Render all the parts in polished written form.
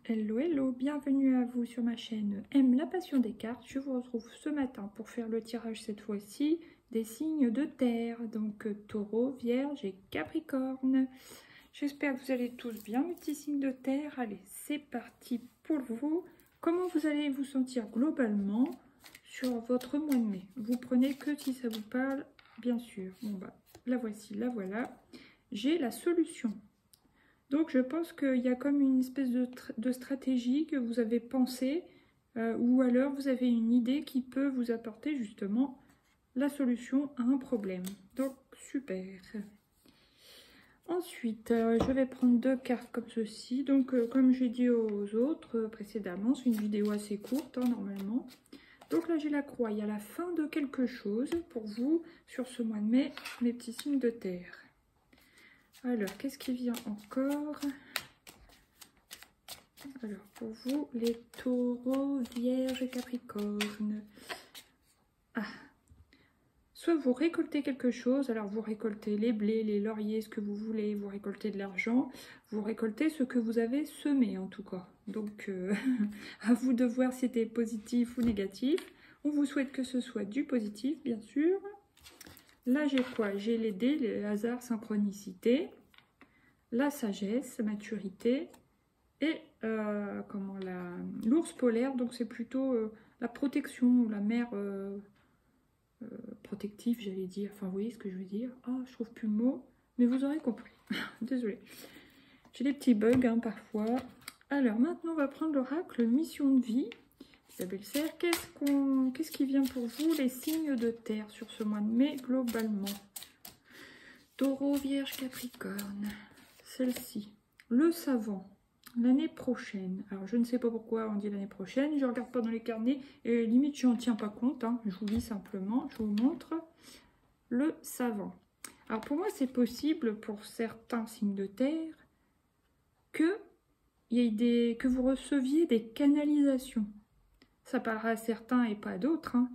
Hello, hello, bienvenue à vous sur ma chaîne Aime la passion des cartes. Je vous retrouve ce matin pour faire le tirage cette fois-ci des signes de terre, donc Taureau, Vierge et Capricorne. J'espère que vous allez tous bien, mes petits signes de terre. Allez, c'est parti pour vous. Comment vous allez vous sentir globalement sur votre mois de mai? Vous prenez que si ça vous parle, bien sûr. Bon bah, la voici, la voilà. J'ai la solution. Donc je pense qu'il y a comme une espèce de stratégie que vous avez pensée, ou alors vous avez une idée qui peut vous apporter justement la solution à un problème. Donc super. Ensuite, je vais prendre deux cartes comme ceci. Donc comme j'ai dit aux autres précédemment, c'est une vidéo assez courte hein, normalement. Donc là j'ai la croix, il y a la fin de quelque chose pour vous sur ce mois de mai, mes petits signes de terre. Alors, qu'est-ce qui vient encore? Alors, pour vous, les taureaux, vierges et capricornes. Ah, soit vous récoltez quelque chose, alors vous récoltez les blés, les lauriers, ce que vous voulez, vous récoltez de l'argent, vous récoltez ce que vous avez semé en tout cas. Donc, à vous de voir si c'était positif ou négatif. On vous souhaite que ce soit du positif, bien sûr. Là, j'ai quoi? J'ai les dés, les hasards, synchronicité, la sagesse, maturité, et l'ours polaire, donc c'est plutôt la protection, la mère protective, j'allais dire. Enfin, vous voyez ce que je veux dire. Ah, je trouve plus le mot, mais vous aurez compris. Désolée. J'ai des petits bugs hein, parfois. Alors, maintenant, on va prendre l'oracle mission de vie. Isabelle Serre, qu'est-ce qui vient pour vous, les signes de terre sur ce mois de mai, globalement? Taureau, Vierge, Capricorne. Celle-ci. Le savant. L'année prochaine. Alors, je ne sais pas pourquoi on dit l'année prochaine. Je ne regarde pas dans les carnets. Et limite, je n'en tiens pas compte. Hein. Je vous lis simplement. Je vous montre. Le savant. Alors, pour moi, c'est possible pour certains signes de terre que vous receviez des canalisations. Ça parlera à certains et pas à d'autres. Hein,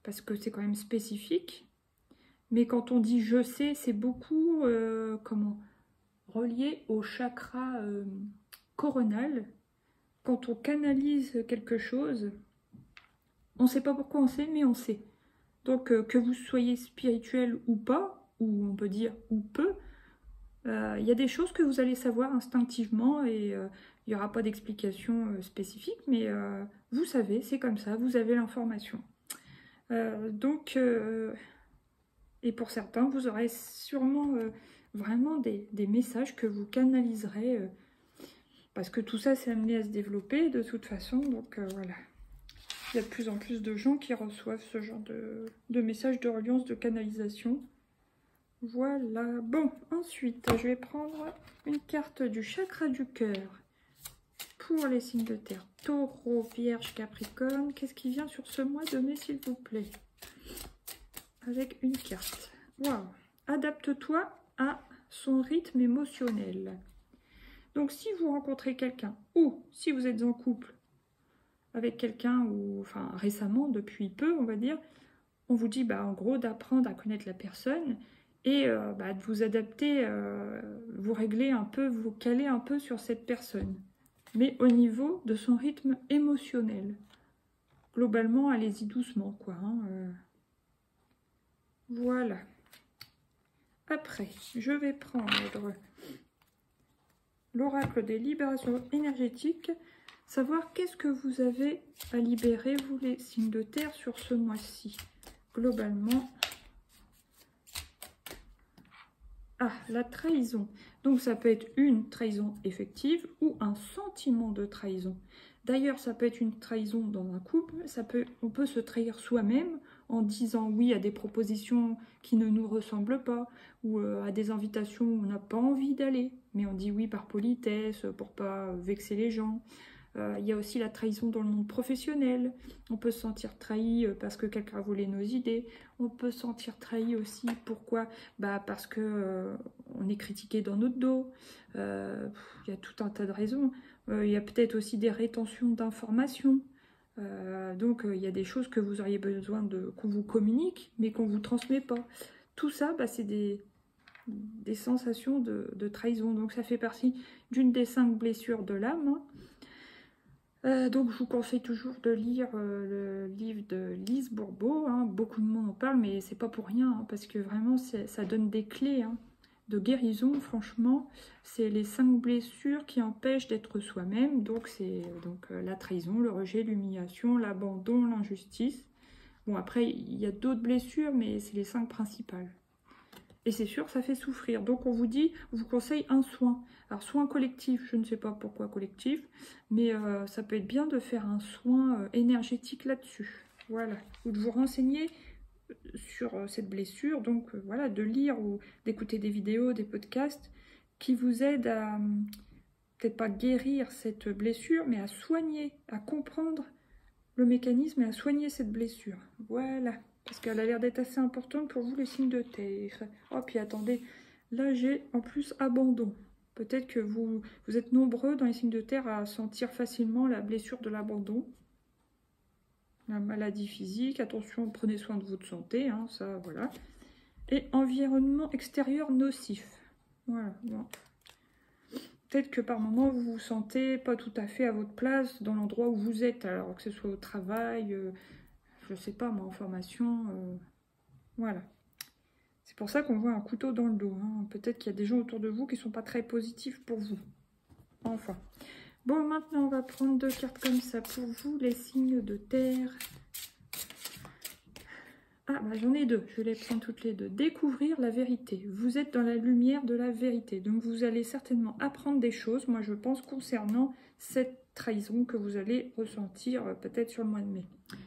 parce que c'est quand même spécifique. Mais quand on dit je sais, c'est beaucoup relié au chakra coronal. Quand on canalise quelque chose, on ne sait pas pourquoi on sait, mais on sait. Donc que vous soyez spirituel ou pas, ou on peut dire ou peu, il y a des choses que vous allez savoir instinctivement et il n'y aura pas d'explication spécifique, mais vous savez, c'est comme ça, vous avez l'information. Et pour certains, vous aurez sûrement vraiment des messages que vous canaliserez parce que tout ça, c'est amené à se développer de toute façon. Donc voilà. Il y a de plus en plus de gens qui reçoivent ce genre de messages de reliance, de canalisation. Voilà. Bon, ensuite, je vais prendre une carte du chakra du cœur pour les signes de terre. Taureau, Vierge, Capricorne. Qu'est-ce qui vient sur ce mois de mai, s'il vous plaît? Avec une carte. Waouh! Adapte-toi à son rythme émotionnel. Donc, si vous rencontrez quelqu'un ou si vous êtes en couple avec quelqu'un, ou enfin récemment, depuis peu, on va dire, on vous dit en gros d'apprendre à connaître la personne et de vous adapter, vous régler un peu, vous caler un peu sur cette personne. Mais au niveau de son rythme émotionnel. Globalement, allez-y doucement, quoi. Hein, Voilà. Après, je vais prendre l'oracle des libérations énergétiques, savoir qu'est-ce que vous avez à libérer, vous les signes de terre, sur ce mois-ci. Globalement, la trahison. Donc ça peut être une trahison effective ou un sentiment de trahison. D'ailleurs, ça peut être une trahison dans un couple, on peut se trahir soi-même en disant oui à des propositions qui ne nous ressemblent pas, ou à des invitations où on n'a pas envie d'aller, mais on dit oui par politesse, pour pas vexer les gens. Il y a aussi la trahison dans le monde professionnel. On peut se sentir trahi parce que quelqu'un a volé nos idées. On peut se sentir trahi aussi. Pourquoi? Parce que on est critiqué dans notre dos. Il y a tout un tas de raisons. Il y a peut-être aussi des rétentions d'informations. Donc il y a des choses que vous auriez besoin qu'on vous communique, mais qu'on ne vous transmet pas. Tout ça, c'est des sensations de trahison. Donc ça fait partie d'une des 5 blessures de l'âme. Hein. Donc je vous conseille toujours de lire le livre de Lise Bourbeau, hein. Beaucoup de monde en parle, mais c'est pas pour rien, hein, parce que vraiment ça donne des clés, hein, de guérison. Franchement, c'est les 5 blessures qui empêchent d'être soi-même. Donc c'est la trahison, le rejet, l'humiliation, l'abandon, l'injustice. Bon, après il y a d'autres blessures, mais c'est les 5 principales. Et c'est sûr, ça fait souffrir. Donc on vous conseille un soin. Alors soin collectif, je ne sais pas pourquoi collectif, mais ça peut être bien de faire un soin énergétique là-dessus. Voilà. Ou de vous renseigner sur cette blessure. Donc voilà, de lire ou d'écouter des vidéos, des podcasts qui vous aident à peut-être pas guérir cette blessure, mais à soigner, à comprendre le mécanisme et à soigner cette blessure. Voilà. Parce qu'elle a l'air d'être assez importante pour vous, les signes de terre. Oh, puis attendez, là j'ai en plus abandon. Peut-être que vous êtes nombreux dans les signes de terre à sentir facilement la blessure de l'abandon. La maladie physique, attention, prenez soin de votre santé, hein, ça, voilà. Et environnement extérieur nocif. Voilà, bon. Peut-être que par moment, vous vous sentez pas tout à fait à votre place dans l'endroit où vous êtes, alors que ce soit au travail, je sais pas, moi, en formation, voilà. C'est pour ça qu'on voit un couteau dans le dos, hein. Peut-être qu'il y a des gens autour de vous qui sont pas très positifs pour vous. Enfin. Bon, maintenant, on va prendre 2 cartes comme ça pour vous, les signes de terre. Ah, bah j'en ai 2, je vais les prendre toutes les 2. Découvrir la vérité. Vous êtes dans la lumière de la vérité. Donc, vous allez certainement apprendre des choses, moi, je pense, concernant cette trahison que vous allez ressentir peut-être sur le mois de mai.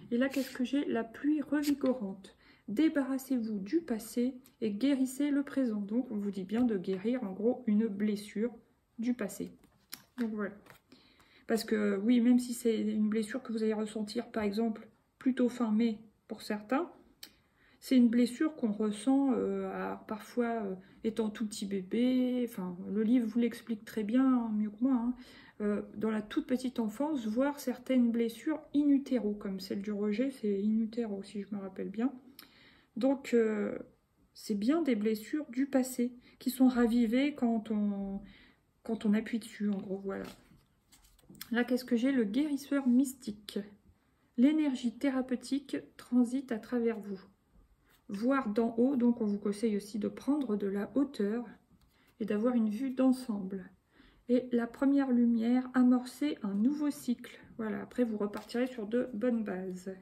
Et là, qu'est-ce que j'ai? La pluie revigorante. Débarrassez-vous du passé et guérissez le présent. Donc, on vous dit bien de guérir, en gros, une blessure du passé. Donc, voilà. Parce que, oui, même si c'est une blessure que vous allez ressentir, par exemple, plutôt fin mai pour certains, c'est une blessure qu'on ressent parfois étant tout petit bébé. Enfin, le livre vous l'explique très bien, hein, mieux que moi, hein. Dans la toute petite enfance, voir certaines blessures in utero, comme celle du rejet, c'est in utero, si je me rappelle bien. Donc, c'est bien des blessures du passé qui sont ravivées quand on appuie dessus, en gros, voilà. Là, qu'est-ce que j'ai? Le guérisseur mystique. L'énergie thérapeutique transite à travers vous. Voir d'en haut, donc on vous conseille aussi de prendre de la hauteur et d'avoir une vue d'ensemble. Et la première lumière, amorcer un nouveau cycle. Voilà, après vous repartirez sur de bonnes bases.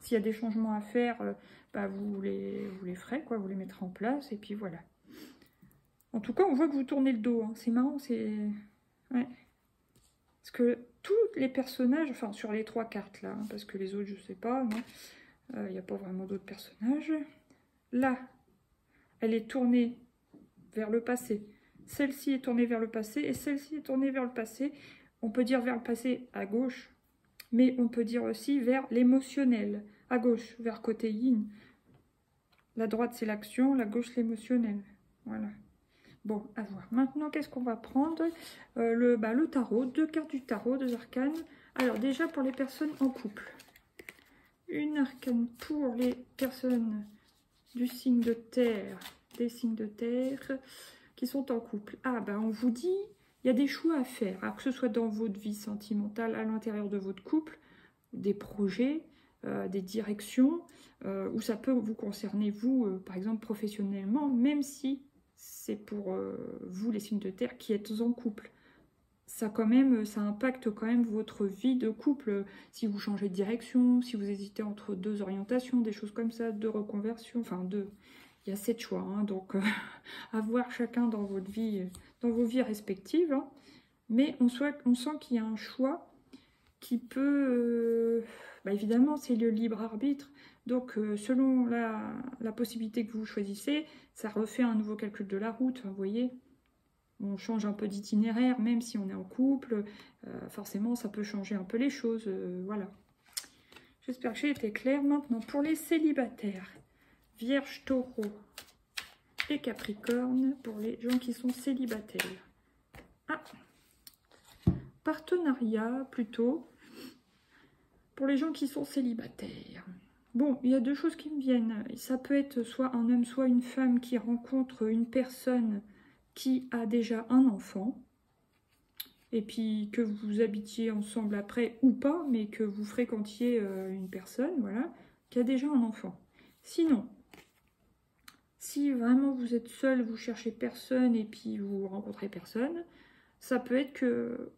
S'il y a des changements à faire, bah vous les ferez, quoi, vous les mettrez en place, et puis voilà. En tout cas, on voit que vous tournez le dos, hein. C'est marrant, c'est... Ouais. Parce que tous les personnages, enfin sur les 3 cartes là, hein, parce que les autres je sais pas, il n'y a pas vraiment d'autres personnages. Là, elle est tournée vers le passé. Celle-ci est tournée vers le passé et celle-ci est tournée vers le passé. On peut dire vers le passé à gauche, mais on peut dire aussi vers l'émotionnel. À gauche, vers côté yin. La droite, c'est l'action, la gauche, l'émotionnel. Voilà. Bon, à voir. Maintenant, qu'est-ce qu'on va prendre? Le tarot, 2 cartes du tarot, 2 arcanes. Alors, déjà, pour les personnes en couple. Une arcane pour les personnes du signe de terre, des signes de terre qui sont en couple. Ah, ben, on vous dit, il y a des choix à faire. Alors, que ce soit dans votre vie sentimentale, à l'intérieur de votre couple, des projets, des directions, où ça peut vous concerner, vous, par exemple, professionnellement, même si c'est pour vous, les signes de terre, qui êtes en couple. Ça impacte quand même votre vie de couple. Si vous changez de direction, si vous hésitez entre 2 orientations, des choses comme ça, 2 reconversions, enfin 2. Il y a 7 choix, hein, donc à voir chacun dans votre vie, dans vos vies respectives. Hein. Mais on sent qu'il y a un choix qui peut... évidemment, c'est le libre arbitre. Donc, selon la possibilité que vous choisissez, ça refait un nouveau calcul de la route, vous voyez. On change un peu d'itinéraire, même si on est en couple. Forcément, ça peut changer un peu les choses. Voilà. J'espère que j'ai été claire. Maintenant, pour les célibataires, Vierge, Taureau et Capricorne, pour les gens qui sont célibataires. Ah, partenariat, plutôt, pour les gens qui sont célibataires. Bon, il y a 2 choses qui me viennent. Ça peut être soit un homme, soit une femme qui rencontre une personne qui a déjà un enfant. et puis que vous habitiez ensemble après ou pas, mais que vous fréquentiez une personne, voilà, qui a déjà un enfant. Sinon, si vraiment vous êtes seul, vous cherchez personne et puis vous rencontrez personne, ça peut être que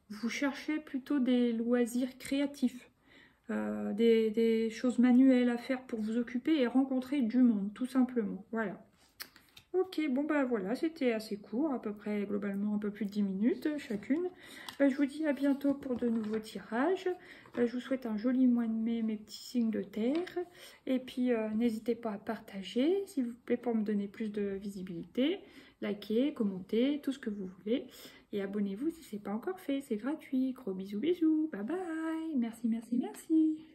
vous cherchez plutôt des loisirs créatifs, des choses manuelles à faire pour vous occuper et rencontrer du monde, tout simplement. Voilà. Ok, bon bah voilà, c'était assez court, à peu près globalement un peu plus de 10 minutes chacune. Je vous dis à bientôt pour de nouveaux tirages. Je vous souhaite un joli mois de mai, mes petits signes de terre. Et puis n'hésitez pas à partager, s'il vous plaît, pour me donner plus de visibilité. Likez, commentez, tout ce que vous voulez. Et abonnez-vous si ce n'est pas encore fait, c'est gratuit. Gros bisous, bisous, bye bye. Merci, merci, merci.